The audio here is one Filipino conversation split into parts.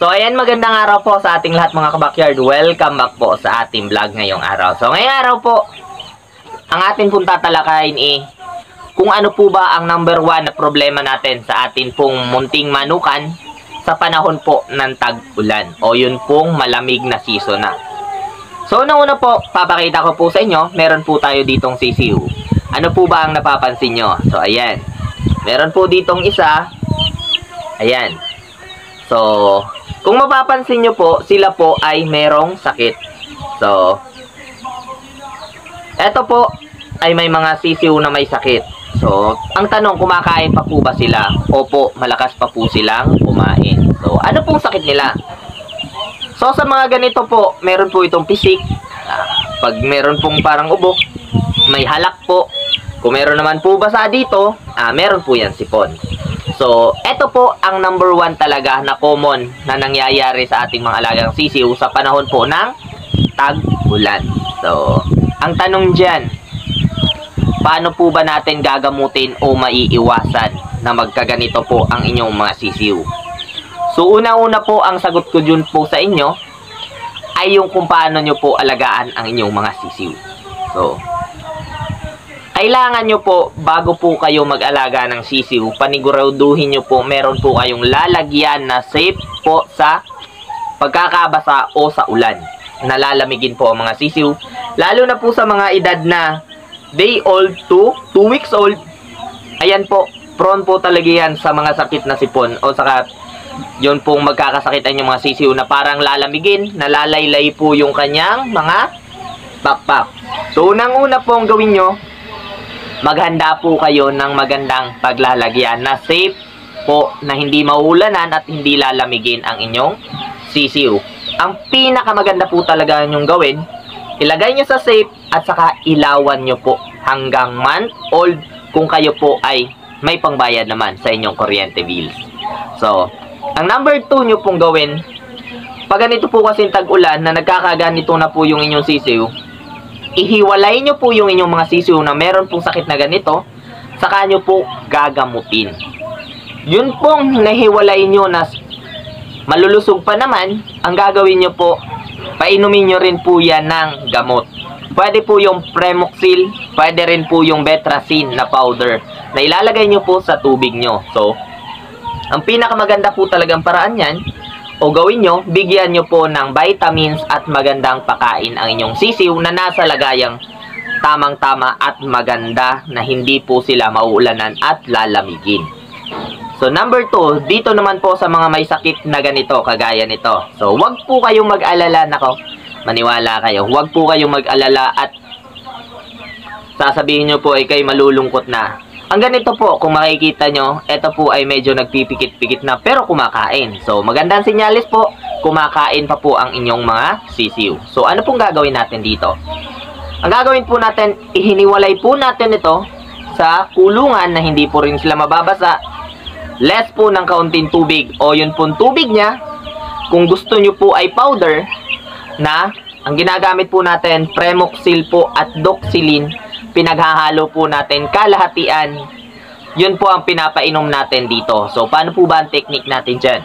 So, ayan, magandang araw po sa ating lahat mga kabakyard. Welcome back po sa ating vlog ngayong araw. So, ngayong araw po, ang ating pong tatalakayin kung ano po ba ang number 1 na problema natin sa atin pong munting manukan sa panahon po ng tag-ulan o yun pong malamig na season na. So, una po, papakita ko po sa inyo, meron po tayo ditong sisiw. Ano po ba ang napapansin nyo? So, ayan. Meron po ditong isa. Ayan. So, kung mapapansin nyo po, sila po ay merong sakit. So, eto po ay may mga sisiw na may sakit. So, ang tanong, kumakain pa po ba sila? Opo, malakas pa po silang kumain. So, ano pong sakit nila? So, sa mga ganito po, meron po itong pisik. Pag meron pong parang ubok, may halak po. Kung meron naman po basa dito, meron po yan sipon. So, eto po ang number 1 talaga na common na nangyayari sa ating mga alagang sisiw sa panahon po ng tag-ulan. So, ang tanong dyan, paano po ba natin gagamutin o maiiwasan na magkaganito po ang inyong mga sisiw? So, una-una po ang sagot ko dyan po sa inyo ay yung kung paano nyo po alagaan ang inyong mga sisiw. So, kailangan nyo po, bago po kayo mag-alaga ng sisiw, paniguraduhin nyo po, meron po kayong lalagyan na safe po sa pagkakabasa o sa ulan. Nalalamigin po ang mga sisiw. Lalo na po sa mga edad na day old to 2 weeks old. Ayan po, prone po talaga yan sa mga sakit na sipon. O saka, yun pong magkakasakitan yung mga sisiw na parang lalamigin, nalalaylay po yung kanyang mga backpack. So, unang-una pong gawin nyo, maghanda po kayo ng magandang paglalagyan na safe po na hindi mauulanan at hindi lalamigin ang inyong sisiw. Ang pinakamaganda po talaga nyong gawin, ilagay nyo sa safe at saka ilawan nyo po hanggang month old kung kayo po ay may pangbayad naman sa inyong kuryente bills. So, ang number 2 nyo pong gawin, pag ganito po kasi tag-ulan na nagkakaganito na po yung inyong sisiw, ihiwalay nyo po yung inyong mga sisiw na meron pong sakit na ganito, saka nyo po gagamutin. Yun pong nahiwalay nyo na malulusog pa naman, ang gagawin nyo po, painumin nyo rin po yan ng gamot. Pwede po yung Premoxil, pwede rin po yung Betracin na powder na ilalagay nyo po sa tubig nyo. So, ang pinakamaganda po talagang paraan yan, o gawin nyo, bigyan nyo po ng vitamins at magandang pakain ang inyong sisiw na nasa lagayang tamang-tama at maganda na hindi po sila mauulanan at lalamigin. So, number 2, dito naman po sa mga may sakit na ganito, kagaya nito. So, wag po kayong mag-alala, nako, maniwala kayo, wag po kayong mag-alala at sasabihin nyo po ay kayo malulungkot na. Ang ganito po, kung makikita nyo, ito po ay medyo nagpipikit-pikit na pero kumakain. So, magandang sinyalis po, kumakain pa po ang inyong mga sisiw. So, ano pong gagawin natin dito? Ang gagawin po natin, ihiniwalay po natin ito sa kulungan na hindi po rin sila mababasa. Less po ng kaunting tubig o yun pong tubig niya. Kung gusto nyo po ay powder na ang ginagamit po natin, Premoxil po at Doxylin. Pinaghahalo po natin kalahatian. Yun po ang pinapainom natin dito. So, paano po ba ang technique natin dyan?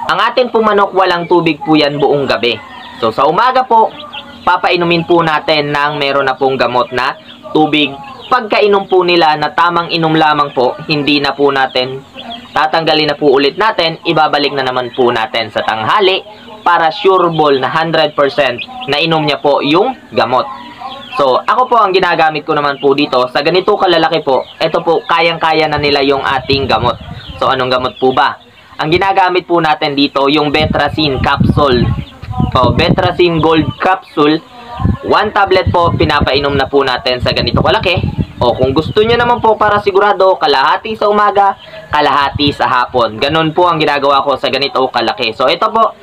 Ang atin po manok, walang tubig po yan buong gabi. So, sa umaga po, papainumin po natin ng meron na pong gamot na tubig. Pagkainom po nila na tamang inom lamang po, hindi na po natin tatanggalin na po ulit natin, ibabalik na naman po natin sa tanghali para sure ball na 100% na inom niya po yung gamot. So, ako po ang ginagamit ko naman po dito, sa ganito kalalaki po, ito po, kayang-kaya na nila yung ating gamot. So, anong gamot po ba? Ang ginagamit po natin dito, yung Betracin capsule, o Betracin Gold capsule, 1 tablet po, pinapainom na po natin sa ganito kalaki. O kung gusto nyo naman po para sigurado, kalahati sa umaga, kalahati sa hapon. Ganun po ang ginagawa ko sa ganito kalaki. So, ito po,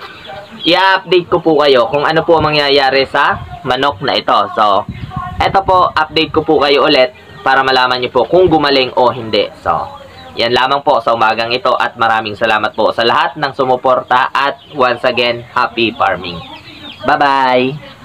i-update ko po kayo kung ano po ang mangyayari sa manok na ito. So, eto po, update ko po kayo ulit para malaman nyo po kung gumaling o hindi. So, yan lamang po sa umagang ito at maraming salamat po sa lahat ng sumuporta at once again, happy farming. Bye-bye!